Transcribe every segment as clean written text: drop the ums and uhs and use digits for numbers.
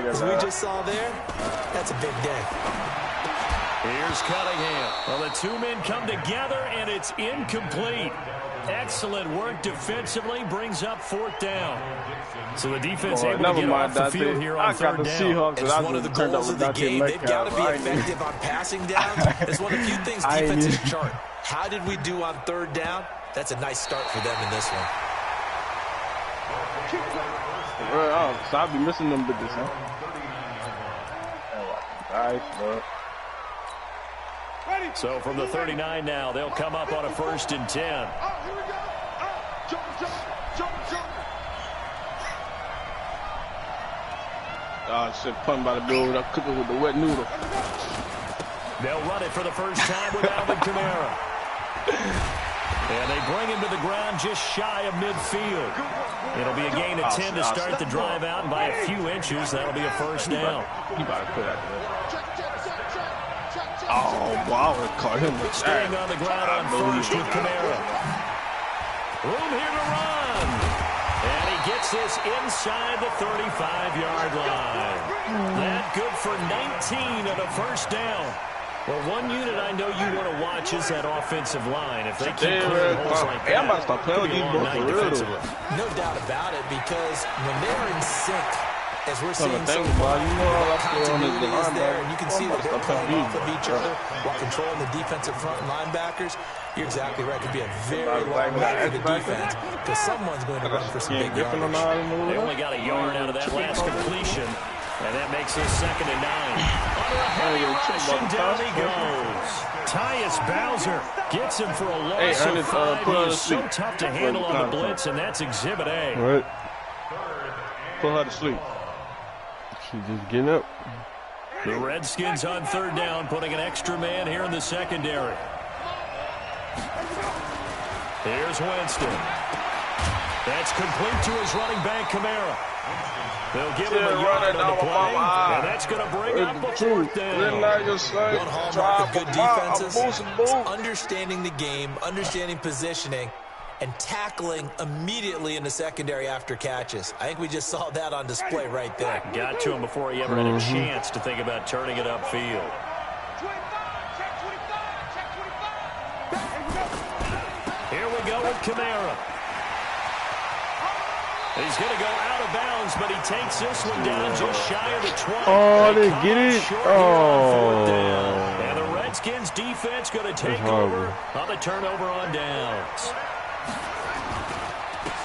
as we just saw there, that's a big day. Here's Cunningham. Well, the two men come together, and it's incomplete. Excellent work defensively, brings up 4th down. So the defense able to get off the field here on 3rd down. It's one of the goals of the game. They've got to be effective on passing downs. It's one of the few things defenses chart. How did we do on 3rd down? That's a nice start for them in this one. So I'll be missing them bitches, huh? So from the 39 now, they'll come up on a 1st and 10. Oh, shit, pumped by the build up, cooking with the wet noodle. They'll run it for the first time with Alvin Kamara. And they bring him to the ground just shy of midfield. It'll be a gain of 10 to start the drive out, and by a few inches, that'll be a 1st down. You better put that there. Oh, wow, it caught him with staying on the ground on 1st with Kamara. Room here to run. And he gets this inside the 35-yard line. That good for 19 and a 1st down. Well, one unit I know you want to watch is that offensive line. If they keep clearing holes like that, I'm about to start playing with these boys for real. No doubt about it, because when they're in sync, as we're seeing so far, continuity is there, and you can see that they're playing off of each other while controlling the defensive front and linebackers. You're exactly right. It could be a very long night for the defense, because someone's going to run for some big yardage. They only got a yard out of that last completion. And that makes it 2nd and 9. Under a heavy rush, and down he goes. Tyus Bowser gets him for a loss of 5. He's so tough to handle on the blitz, and that's Exhibit A. Right. Put her to sleep. She's just getting up. The Redskins on 3rd down, putting an extra man here in the secondary. Here's Winston. That's complete to his running back, Kamara. They'll give him a yard on the play, and that's going to bring up a 4th down. One hallmark of good defenses is understanding the game, understanding positioning, and tackling immediately in the secondary after catches. I think we just saw that on display right there. Got to him before he ever had a chance to think about turning it upfield. Here we go with Kamara. He's going to go out of bounds, but he takes this one down just shy of the 20. Oh, they get it. Oh. And the Redskins defense going to take over on the turnover on downs.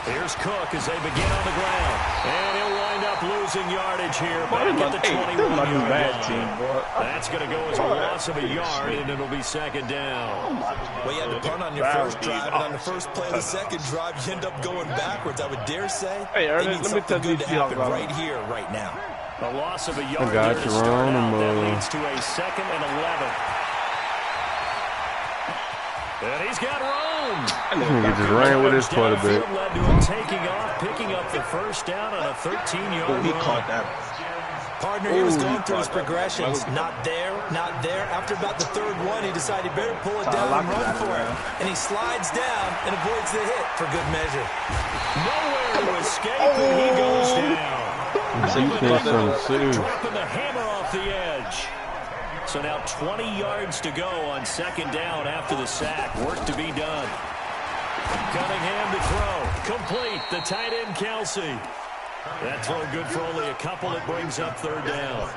Here's Cook as they begin on the ground. And he'll wind up losing yardage here back at the 21-yard line. That's going to go as a loss of a yard, and it'll be 2nd down. Well, you had to punt on your first drive, and on the first play of the second drive, you end up going backwards. I would dare say they need something good to happen right here, right now. A loss of a yard here to start out. That leads to a 2nd and 11. And he's got room. He just ran with his quarterback. Led to him taking off, picking up the 1st down on a 13-yard run. He caught that. Partner, he was going through his progressions. Not there, not there. After about the 3rd one, he decided he better pull it down and run for it. And he slides down and avoids the hit for good measure. Nowhere to escape, and he goes down. Dropping the hammer off the edge. So now 20 yards to go on 2nd down after the sack. Work to be done. Cunningham to throw. Complete. The tight end, Kelsey. That throw good for only a couple. It brings up 3rd down.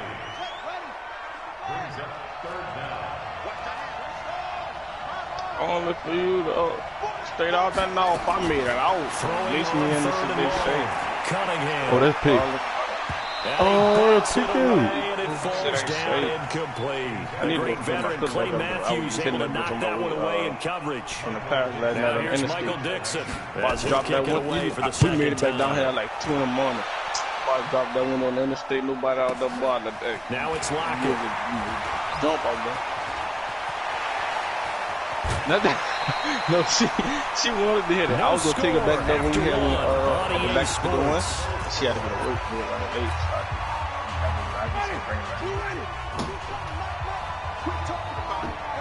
Only for you to straight out that north. I made it out. At least me in the city. Cunningham. Oh, that's pick. Oh, chicken. Falls down incomplete. The great veteran Clay Matthews able to knock that one away in coverage. Now here's Michael Dixon. As he'll kick it away for the second made it back time. down here like 2 in the morning. I dropped that one on the interstate. Nobody out there bought the day. Now it's Lockett. Jump out there. Nothing. No, she wanted to hit it. I was gonna take her back there when we had back to the one. She had to go to work for around 8.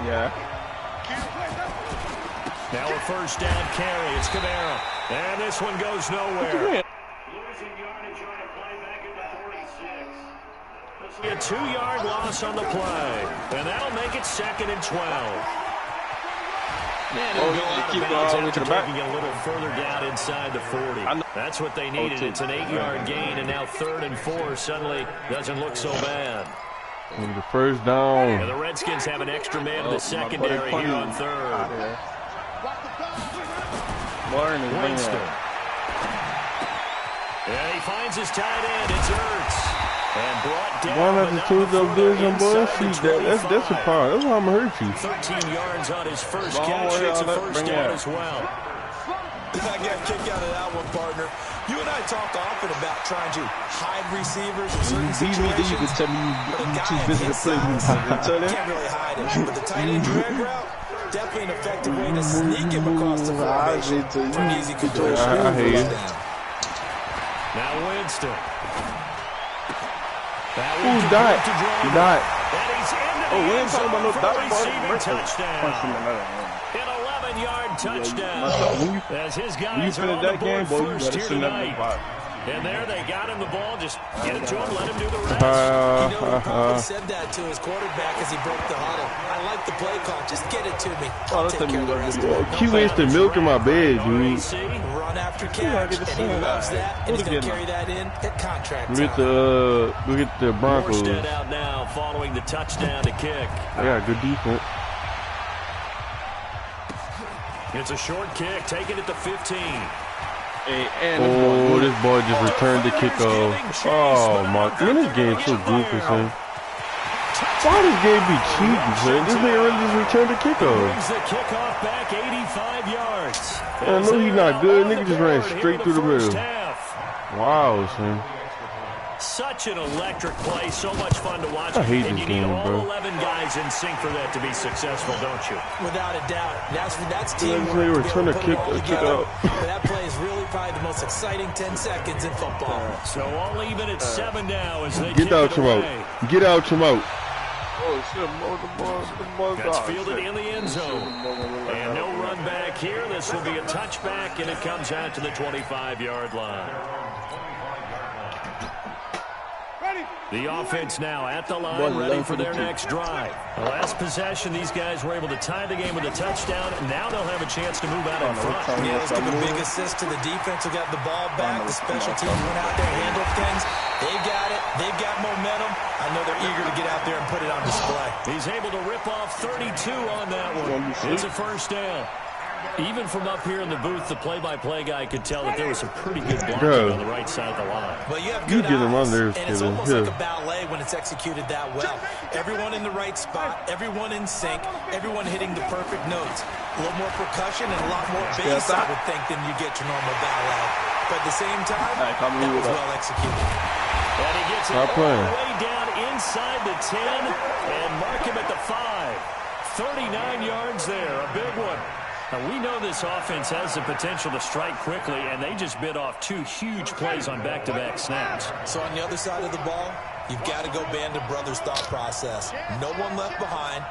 Yeah. Now a 1st down carry. It's Kamara. And this one goes nowhere. Losing yardage on a play back at the 46. A 2-yard loss on the play. And that'll make it 2nd and 12. And he'll go out of bounds after taking it a little further down inside the 40. That's what they needed. It's an 8-yard gain, and now 3rd and 4 suddenly doesn't look so bad. And the first down. And the Redskins have an extra man in the secondary here on 3rd. Winston. And he finds his tight end. It's Ertz. And brought down. One of the two division boys. That's a problem. That's why I'm hurt you. 13 yards on his first catch. It's a first down as well. I got a kick out of that one, partner. You and I talk often about trying to hide receivers in certain situations. You can tell me you're too busy to play. You can't really hide it. But the tight end drag route, definitely an effective way to sneak him across the formation for an easy control. I hear you. Now Winston. Who died? He died. Oh, we ain't talking about no touchdown. An 11-yard touchdown. As his guys are on the board first here tonight. And there they got him the ball. Just get it to him, let him do the rest. He probably said that to his quarterback as he broke the huddle. I like the play call. Just get it to me. I'll take care of the rest of it. Q is the milk in my bed, dude. Run after catch, and he loves that, and he's going to carry that in at contract time. Look at the Broncos. Morstead out now following the touchdown to kick. Yeah, good defense. It's a short kick, taken at the 15. Oh, this boy just returned the kickoff. Oh, my. Man, this game's so goofy, son. Why this game be cheating, son? This nigga really just returned the kickoff. Brings the kickoff back 85 yards. I know he's not good. Nigga just ran straight through the middle. Wow, son. Such an electric play, so much fun to watch. I hate and this you need game, all bro. 11 guys in sync for that to be successful, don't you? Without a doubt. That's teamwork. They were trying to kick out. That play is really probably the most exciting 10 seconds in football. So all even at 7 now as they Get out your mouth. Get out your mouth. Oh, shit, That's fielded in the end zone. And no run back here. This will be a touchback, and it comes out to the 25-yard line. The offense now at the line, ready for their next drive. The last possession, these guys were able to tie the game with a touchdown, and now they'll have a chance to move out in front. Yeah, let's give a big assist to the defense who got the ball back. The special teams went out there, handled things. They've got it. They've got momentum. I know they're eager to get out there and put it on display. He's able to rip off 32 on that one. It's a first down. Even from up here in the booth, the play-by-play guy could tell that there was some pretty good blocking on the right side of the line. Well, you have good eyes, and it's almost like a ballet when it's executed that well. Everyone in the right spot, everyone in sync, everyone hitting the perfect notes. A little more percussion and a lot more bass, I would think, than you get your normal ballet. But at the same time, that was well executed. And he gets it all the way down inside the 10 and mark him at the 5. 39 yards there, a big one. Now, we know this offense has the potential to strike quickly, and they just bit off 2 huge plays on back-to-back snaps. So on the other side of the ball, you've got to go band of brothers thought process. No one left behind,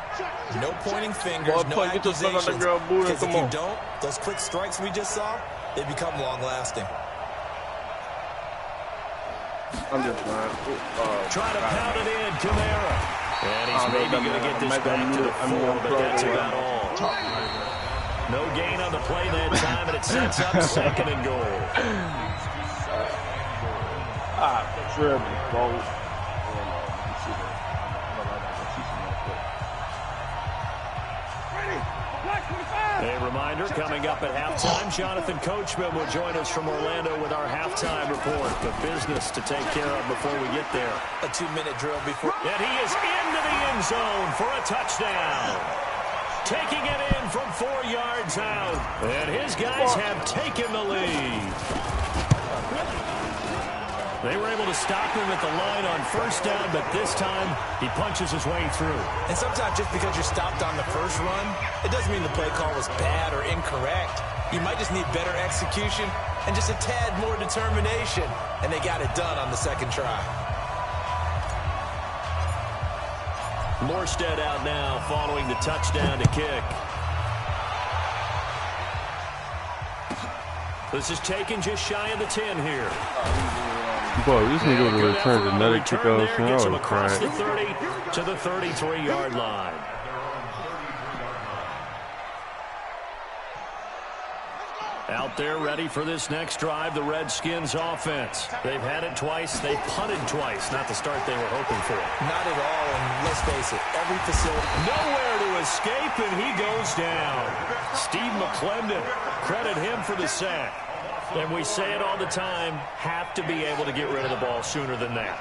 no pointing fingers, no accusations. Because if you don't, those quick strikes we just saw, they become long-lasting. Try to pound it in, Kamara. And he's maybe going to get this back to the 4, but that's about all. No gain on the play that time, and it sets up 2nd and goal. A reminder, coming up at halftime, Jonathan Coachman will join us from Orlando with our halftime report. The business to take care of before we get there. A 2-minute drill before. And he is into the end zone for a touchdown. Taking it in from 4 yards out. And his guys have taken the lead. They were able to stop him at the line on first down, but this time he punches his way through. And sometimes just because you're stopped on the first run, it doesn't mean the play call was bad or incorrect. You might just need better execution and just a tad more determination. And they got it done on the second try. Morstead out now following the touchdown to kick. This is taken just shy of the 10 here. Boy, this nigga would have returned another kickoff. Gets him Oh, across the crap. 30 to the 33-yard line. Out there ready for this next drive, the Redskins offense. They've had it twice. They've punted twice. Not the start they were hoping for. Not at all, and let's face it, every facility. Nowhere to escape, and he goes down. Steve McClendon, credit him for the sack. And we say it all the time, have to be able to get rid of the ball sooner than that.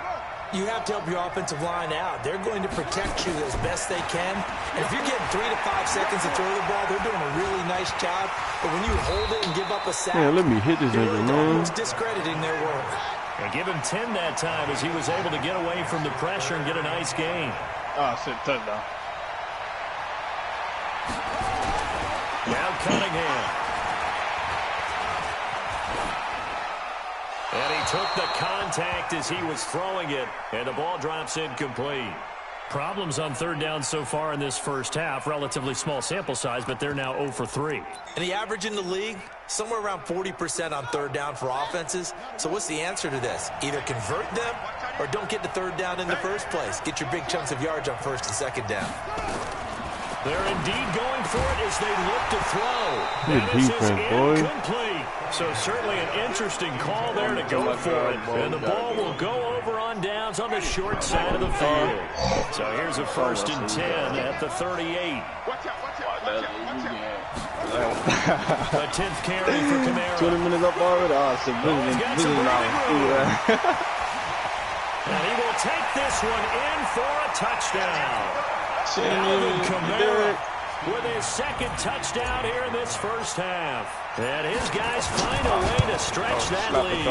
You have to help your offensive line out. They're going to protect you as best they can. And if you're getting 3 to 5 seconds to throw the ball, they're doing a really nice job. But when you hold it and give up a sack, Man, let me hit this nigga, really man. almost discrediting their work. And give him 10 that time as he was able to get away from the pressure and get a nice gain. Oh, I said touchdown. Now Cunningham. And he took the contact as he was throwing it, and the ball drops incomplete. Problems on third down so far in this first half. Relatively small sample size, but they're now 0 for 3. And the average in the league, somewhere around 40% on third down for offenses. So what's the answer to this? Either convert them or don't get to third down in the first place. Get your big chunks of yards on first and second down. They're indeed going for it as they look to throw. Good defense, boy. Incomplete. So certainly an interesting call there to go for it. And the ball will go over on downs on the short side of the field. So here's a 1st and 10 at the 38. The 10th carry for Kamara. 20 minutes up already. Oh, it's a And he will take this one in for a touchdown. Alvin Kamara with his second touchdown here in this first half. And his guys find a way to stretch that lead.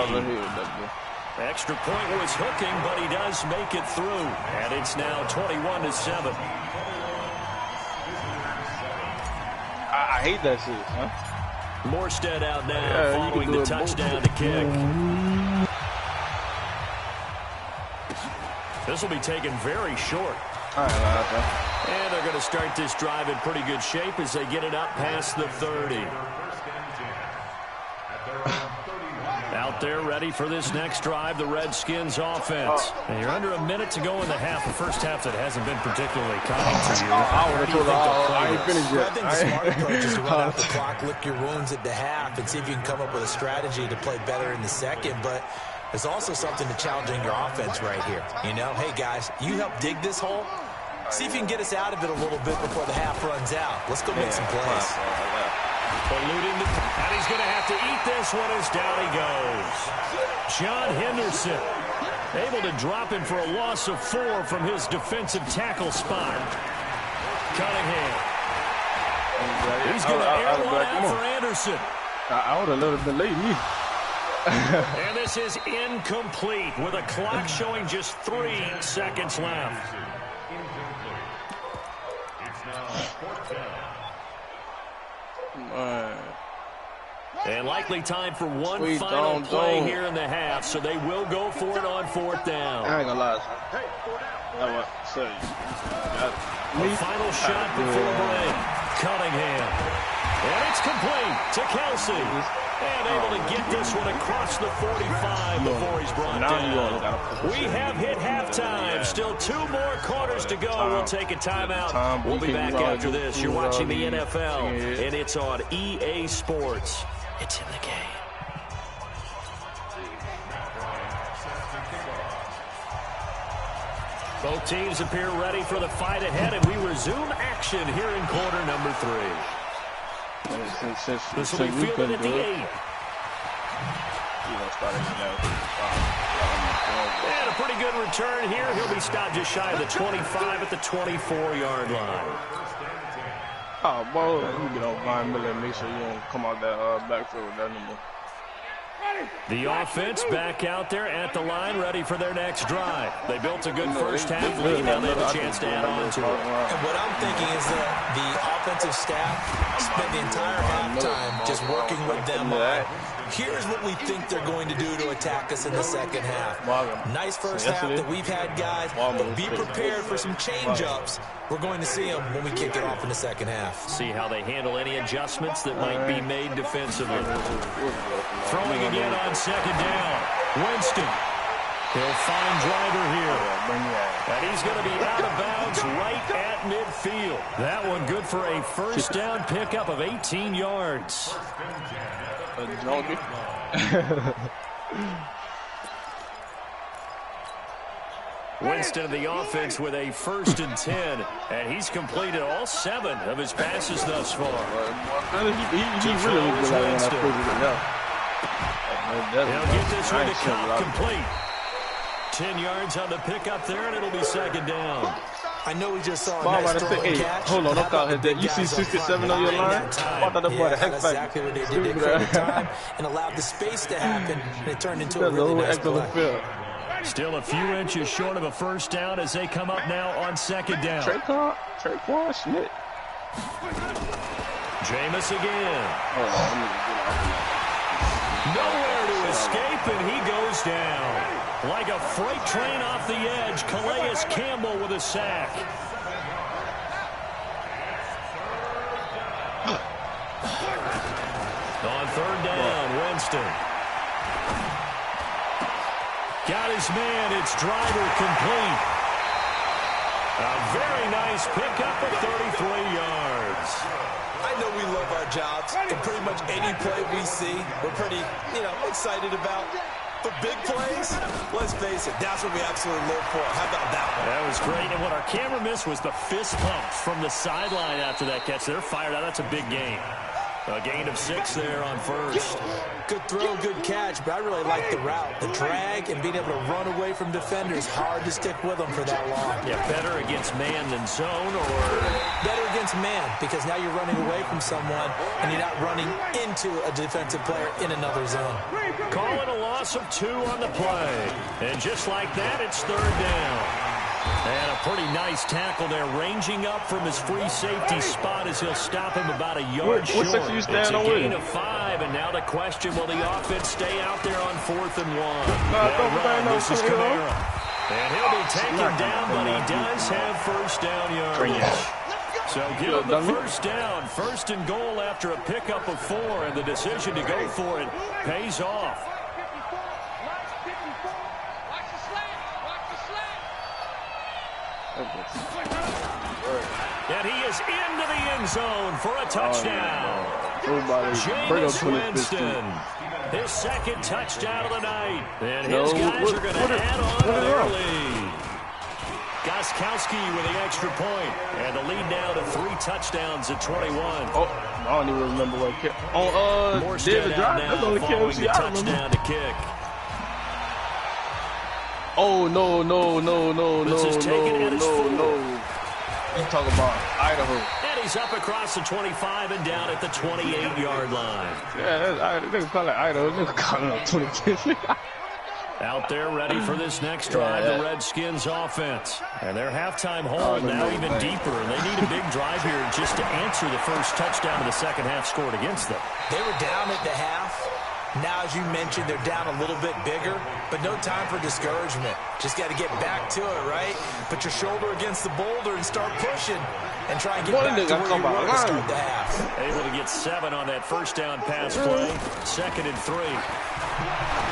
Extra point was hooking, but he does make it through. And it's now 21-7. I hate that shit, huh? Morstead out now following the touchdown to kick. This will be taken very short. And they're going to start this drive in pretty good shape as they get it up past the 30. Out there ready for this next drive, the Redskins offense. And you're under a minute to go in the half, a first half that hasn't been particularly kind to you. I ain't finished yet. I think the smart approach is to run out the clock, lick your wounds at the half, and see if you can come up with a strategy to play better in the second. But there's also something to challenging your offense right here. You know, hey, guys, you help dig this hole. See if you can get us out of it a little bit before the half runs out. Let's go make some plays. Eluding the, and he's going to have to eat this one as down he goes. John Henderson able to drop him for a loss of 4 from his defensive tackle spot. Cunningham. He's going to air one out for Anderson. I would have let it been late. And this is incomplete with a clock showing just 3 seconds left. And likely time for one final play here in the half, so they will go for it on 4th down. I ain't gonna lie. A final shot before break. Cunningham. And it's complete to Kelsey. And able to get this one across the 45 before he's brought down. We have hit halftime. Still 2 more quarters to go. We'll take a timeout. We'll be back after this. You're watching the NFL, and it's on EA Sports. It's in the game. Both teams appear ready for the fight ahead, and we resume action here in quarter number 3. This will be fielded at the 8. And a pretty good return here. He'll be stopped just shy of the 25 at the 24-yard line. Oh, boy, you get on Von Miller and make sure you don't come out that backfield with that number. The offense back out there at the line, ready for their next drive. They built a good first half lead. Now they have a chance to add on to it. And what I'm thinking is that the offensive staff spent the entire halftime just working with them on, here's what we think they're going to do to attack us in the second half. Nice first half that we've had, guys, but be prepared for some change-ups. We're going to see them when we kick it off in the second half. See how they handle any adjustments that might be made defensively. Throwing again on second down. Winston. He'll find driver here. And he's going to be out of bounds right at midfield. That one good for a first down pickup of 18 yards. Winston of the offense with a 1st and 10, and he's completed all 7 of his passes thus far. He really was good at that. He'll get this one to Cobb complete. 10 yards on the pickup there, and it'll be 2nd down. I know we just saw a nice throw and catch. Hold on, don't call that. You see 67 on your line? I thought that boy that's exactly what they did. They created time and allowed the space to happen, and it turned into a really nice play. Still a few inches short of a first down as they come up now on 2nd down. Traquan Smith. Jameis again. Nowhere to escape, and he goes down. Like a freight train off the edge, Calais Campbell with a sack. On 3rd down, Winston. Got his man, it's driver complete. A very nice pickup of 33 yards. I know we love our jobs, and pretty much any play we see, we're pretty, excited about. But big plays, let's face it, that's what we absolutely live for. How about that one? That was great, and what our camera missed was the fist pump from the sideline after that catch. They're fired out. That's a big gain. A gain of 6 there on 1st. Good throw, good catch, but I really like the route. The drag and being able to run away from defenders, hard to stick with them for that long. Yeah, better against man than zone, or? Better against man, because now you're running away from someone and you're not running into a defensive player in another zone. Call it a loss of 2 on the play. And just like that, it's 3rd down. And a pretty nice tackle there, ranging up from his free safety spot as he'll stop him about a yard short. It's a gain of 5, and now the question, will the offense stay out there on 4th and 1? This is Kamara. And he'll be taken down, but he does have first down yardage. So give him the first down, 1st and goal after a pickup of 4, and the decision to go for it pays off. And he is into the end zone for a touchdown. Jameis Winston, his 2nd touchdown of the night. And his guys are going to add on to their lead. Gostkowski with the extra point. And the lead now to 3 touchdowns at 21. Oh, I don't even remember what kick. On David Drive, that's only following the touchdown to kick. Oh, no. This is taken at his 4. You talk about Idaho. And he's up across the 25 and down at the 28-yard line. Yeah, they call it Idaho. They call it 26. Out there ready for this next drive, the Redskins offense. And their halftime hold now even deeper. And they need a big drive here just to answer the first touchdown of the second half scored against them. They were down at the half. Now, as you mentioned, they're down a little bit bigger, but no time for discouragement. Just got to get back to it, right? Put your shoulder against the boulder and start pushing and try and get back to where you were to start the half. Able to get 7 on that first down pass play. 2nd and 3.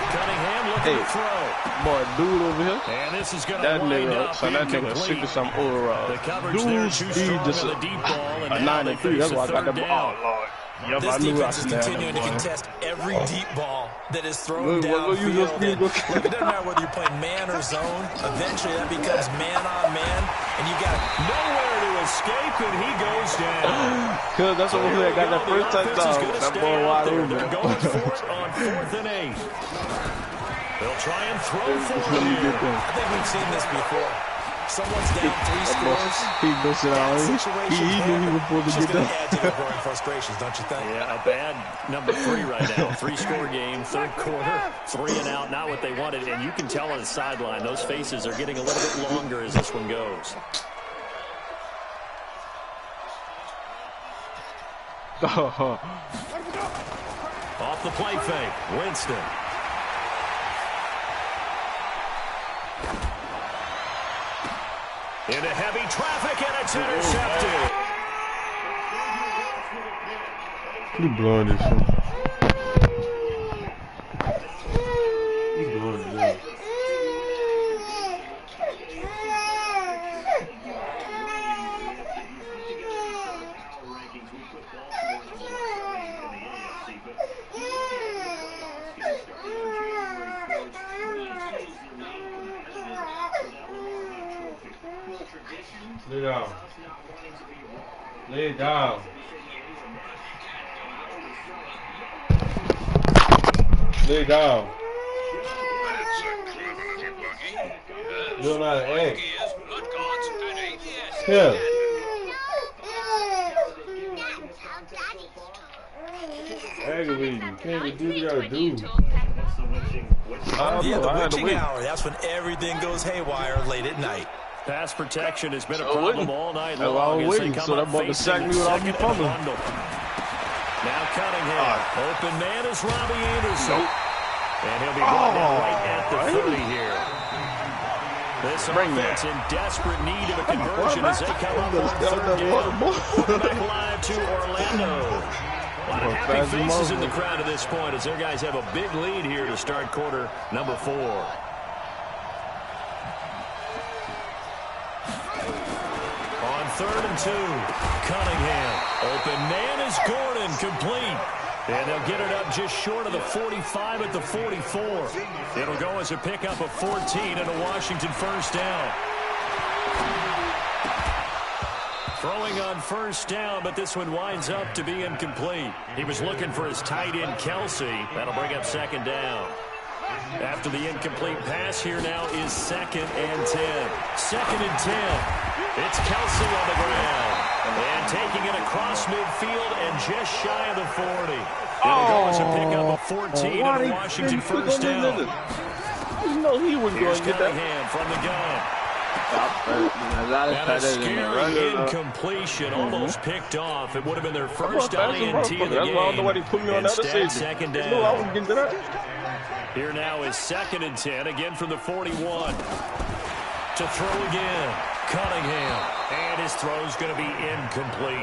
Cunningham looking to throw. Boy, dude over here. And this is going to wind up incomplete. The coverage there too strong with a deep ball, and now they face a 3rd down. Oh, Lord. Yep, this defense is continuing to contest every deep ball that is thrown downfield. It doesn't matter whether you're playing man or zone. Eventually, that becomes man on man, and you got nowhere to escape, and he goes down. Cause that's what we got that first touchdown. That ball wide open. They're going for it on 4th and 8. They'll try and throw for it. I think we've seen this before. Someone's down 3 scores. He knew he was supposed to get that. Add to the growing frustrations, don't you think? Yeah, a bad number 3 right now. 3-score game, 3rd quarter, 3 and out, not what they wanted. And you can tell on the sideline, those faces are getting a little bit longer as this one goes. Off the play fake, Winston. Into heavy traffic, and it's intercepted. You blowing this one. You blowing this. Lay down. Lay down. Lay down. You don't know how to act. Yeah. Aggravating. You can't even do what you gotta do. Yeah, the witching hour. That's when everything goes haywire late at night. Pass protection has been a problem all night long. I was waiting, so that ball to sack me without me fumbling. Now Cunningham. Open man is Robbie Anderson. And he'll be brought down right at the 30 here. This offense in desperate need of a conversion as they come up on third down. Back live to Orlando. A lot of happy faces in the crowd at this point as their guys have a big lead here to start quarter number 4. On 3rd and 2, Cunningham. Open man is Gordon, complete. And they'll get it up just short of the 45 at the 44. It'll go as a pickup of 14 and a Washington first down. Throwing on first down, but this one winds up to be incomplete. He was looking for his tight end, Kelsey. That'll bring up 2nd down. After the incomplete pass, here now is 2nd and 10. 2nd and 10. It's Kelsey on the ground. And taking it across midfield and just shy of the 40. It'll go as a pickup of 14 and a Washington first down. You know he was going to get that. From the gun. And a scary incompletion, almost picked off. It would have been their first INT of the game. That's why nobody put me on that Instead, stage. 2nd down. No, I was getting to that. Here now is 2nd and 10, again from the 41. To throw again, Cunningham. And his throw's going to be incomplete.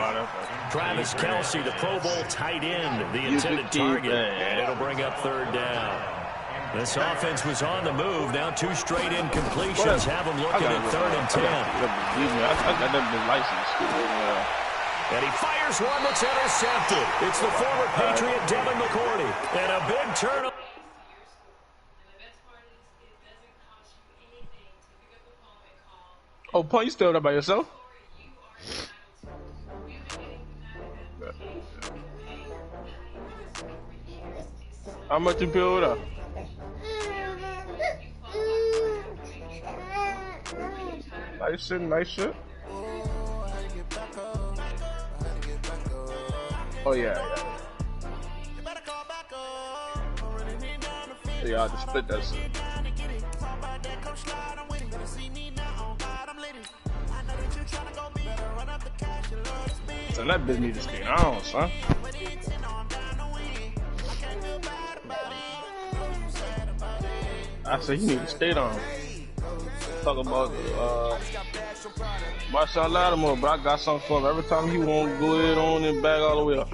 Travis Kelsey, the Pro Bowl tight end, the intended target. And it'll bring up 3rd down. This offense was on the move. Now 2 straight incompletions have them looking at 3rd and 10. I got that license. And he fires one that's intercepted. It's the former Patriot Devin McCourty. And a big turnover. Oh, Paul, you still there by yourself? How much you build up? Nice shit, nice shit. Oh yeah. Yeah, I just split that shit. So that bitch need to stay on, son. I said you need to stay on. Talk about Marshawn Lattimore, but I got something for him. Every time he won't go ahead on and back all the way up.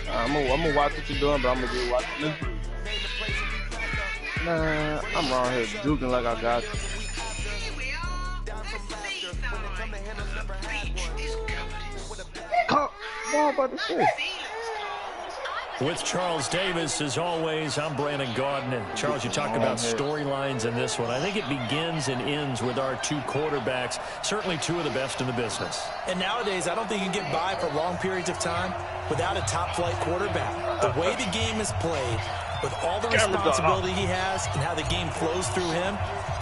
I'm gonna watch what you're doing, but I'm gonna just watch this. Nah, I'm around here juking like I got you. What about the shit? With Charles Davis, as always, I'm Brandon Gaudin. And Charles, you talked about storylines in this one. I think it begins and ends with our 2 quarterbacks, certainly 2 of the best in the business. And nowadays, I don't think you can get by for long periods of time without a top-flight quarterback. The way the game is played, with all the responsibility he has and how the game flows through him,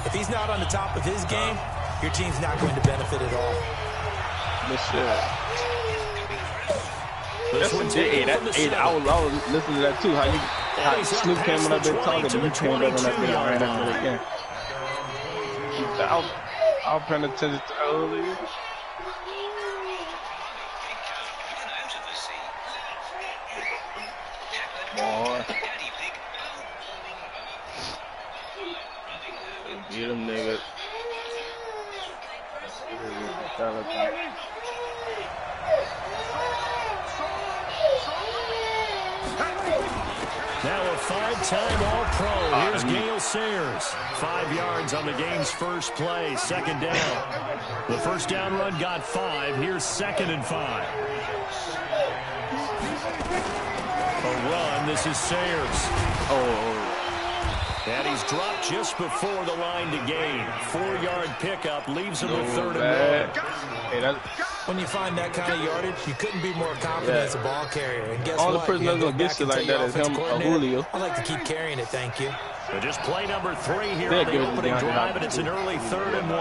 if he's not on the top of his game, your team's not going to benefit at all. That's what I was listening to that too. How Snoop came on up there talking, and you came up on that thing right after the game. I was paying attention to earlier. Boy. Get him, nigga. Now a 5-time All-Pro. Here's Gale Sayers. 5 yards on the game's first play. 2nd down. The first down run got 5. Here's 2nd and 5. A run. This is Sayers. And he's dropped just before the line to gain. 4-yard pickup leaves him with 3rd and 1. Hey, when you find that kind of yardage, you couldn't be more confident as a ball carrier. And guess what? The person that's going to get shit like that is him or Julio. I'd like to keep carrying it, thank you. So just play number 3 here on the opening drive, and it's an early 3rd and 1.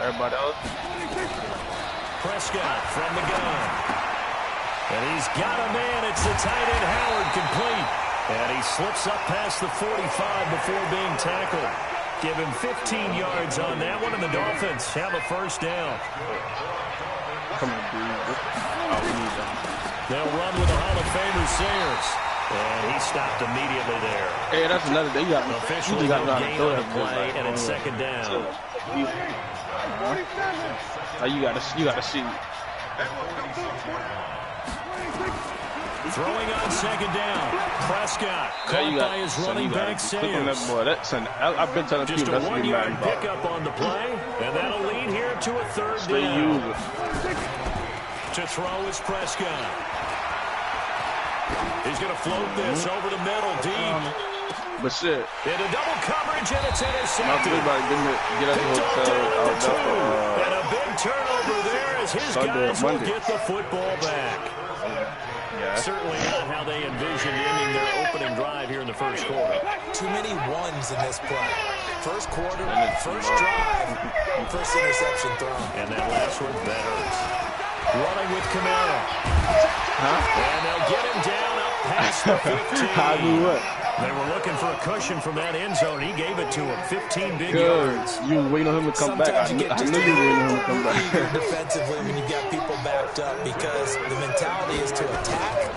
Everybody else. Prescott from the gun. And he's got a man. It's the tight end Howard, complete. And he slips up past the 45 before being tackled. Give him 15 yards on that one, and the Dolphins have a 1st down. Come on, dude. They'll run with the Hall of Famer Sayers. And he stopped immediately there. Hey, that's another thing. Officially no gain on the play, and it's 2nd down. You gotta see. Throwing on 2nd down. Prescott caught by his running back Sayers. I've been telling just people a 1-yard pickup on the play, and that'll lead here to a 3rd down. To throw is Prescott. He's going to float this over the middle, deep. But shit. Into double coverage, and it's intercepted. Get up and a big turnover there as his guys will get the football back. Yeah. Certainly not how they envisioned ending their opening drive here in the 1st quarter. Too many ones in this play. 1st quarter, 1st drive, 1st interception thrown. And that last one, that hurts. Running with Kamara. And they'll get him down up past the 15. They were looking for a cushion from that end zone. He gave it to him. 15 big yards. You were waiting on him to come back. I knew you were waiting on him to come back. Defensively, when you've got people backed up, because the mentality is to attack,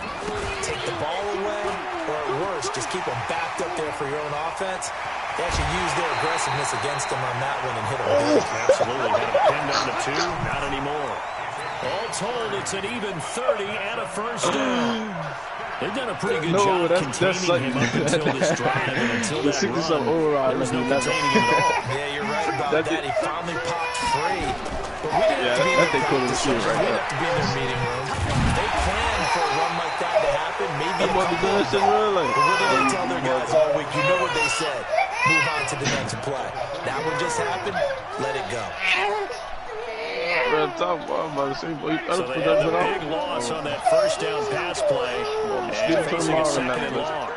take the ball away, or at worst, just keep them backed up there for your own offense. They actually used their aggressiveness against them on that one and hit them good. Absolutely. Had him pinned on the 2. Not anymore. All told, it's an even 30 and a 1st down. They've done a pretty good job containing him up until this drive and until that run. There was no containing him at all. Yeah, you're right about that. He finally popped free. But we didn't have to be in their practice session. We didn't have to be in their meeting room. They planned for a run like that to happen. Maybe a couple of them. But what did they tell their guys all week? You know what they said. Move on to the next play. That one just happened. Let it go. So they had a big loss on that 1st down pass play. And facing a 2nd and long.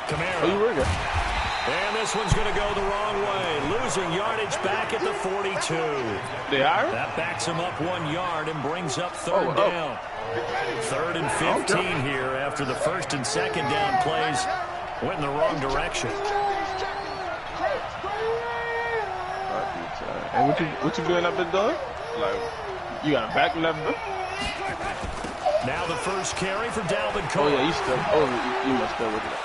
Kamara. And this one's going to go the wrong way. Losing yardage back at the 42. That backs him up 1 yard and brings up 3rd down. 3rd and 15 here after the 1st and 2nd down plays went in the wrong direction. And what you doing up there, dog? Like, you got a back in that bit? Now the 1st carry for Dalvin Cook. Oh, yeah, you must go with it.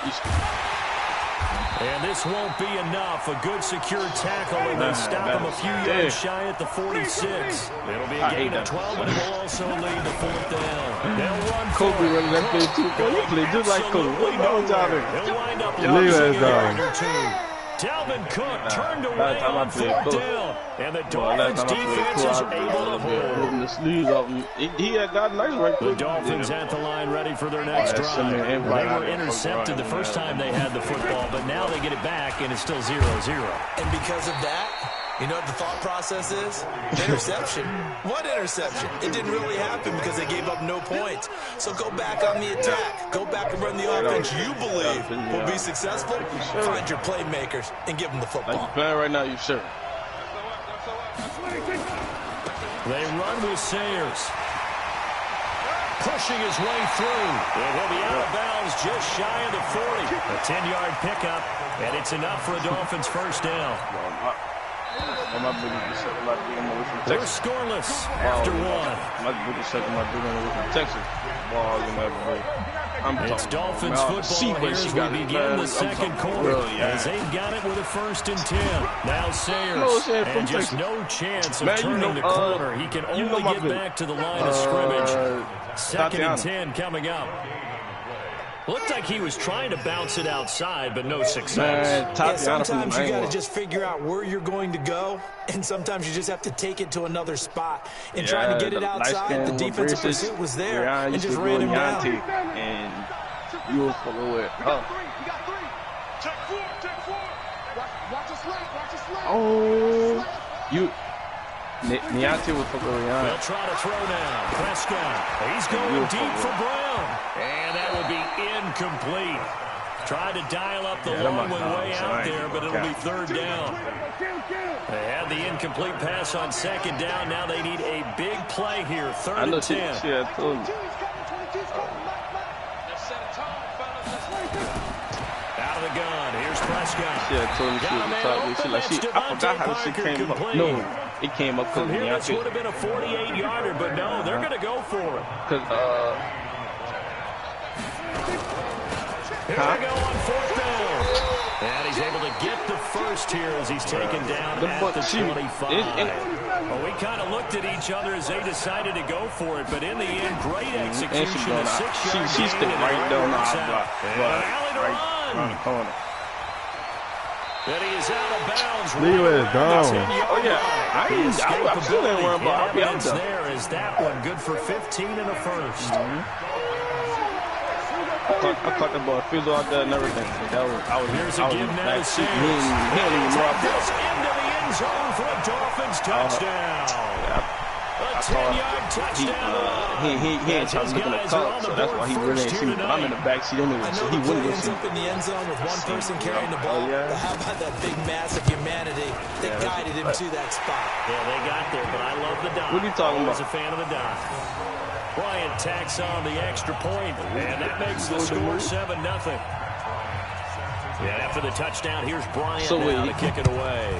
And this won't be enough. A good secure tackle, and they stop him a few yards shy at the 46. It'll be a gain of 12, but it will also lead to 4th down. They'll run Kobe running that play too. He played just like Kobe. He'll wind up losing a yard or 2. Dalvin Cook turned away on 4th down, and the Dolphins defense is able to hold. He had got nice right there. The Dolphins at the line ready for their next drive. They were intercepted the first time they had the football, but now they get it back, and it's still 0-0. And because of that, you know what the thought process is? Interception. What interception? It didn't really happen because they gave up no points. So go back on the attack. Go back and run the offense you believe will be successful. Find your playmakers and give them the football. Like you're playing right now, you sure. They run with Sayers. Pushing his way through. And he'll be out of bounds just shy of the 40. A 10-yard pickup, and it's enough for a Dolphins 1st down. They're scoreless after 1. It's Dolphins football here as we begin the 2nd quarter. As they've got it with a 1st and 10. Now Sayers, and just no chance of turning the corner. He can only get back to the line of scrimmage. 2nd and 10 coming up. Looked like he was trying to bounce it outside, but no success. Man, yeah, sometimes you got to just figure out where you're going to go, and sometimes you just have to take it to another spot. And trying to get it outside, the defensive pursuit was there, and just ran him down. And you will follow it. Oh, you. Niante will follow Rihanna. They'll try to throw now. Prescott. He's going deep for Brown. And that would be incomplete. Tried to dial up the long way out there, but it'll be third down. They had the incomplete pass on second down. Now they need a big play here. Third and 10. Out of the gun. Here's Prescott. I forgot how the shit came up. No, it came up because here this would have been a 48-yarder, but no, they're going to go for it. Here we go on fourth down. And he's able to get the first here as he's taken down at the 25. Well, we kind of looked at each other as they decided to go for it, but in the end, great execution. A 6-yard She stayed right down the block. Right corner. But he is out of bounds. Leo is gone. Oh, yeah. I'm still in one, but I'll be out there. There is that one. Good for 15 and a first. I caught the ball, fizzle out there and everything. Here's a give now to Sam. He don't even know Into the end zone for a Dolphins touchdown. A 10-yard touchdown. He ain't trying to look in the clock, so that's why he really ain't see me. But I'm in the backseat anyway, so he wouldn't ends see me. up in the end zone with one person carrying the ball. But how about that big mass of humanity that guided him to that spot? Yeah, they got there, but I love the dive. What are you talking about? I was a fan of the dive. Bryant tacks on the extra point, and that makes the score 7-0. Yeah, after the touchdown, here's Bryant now to kick it away.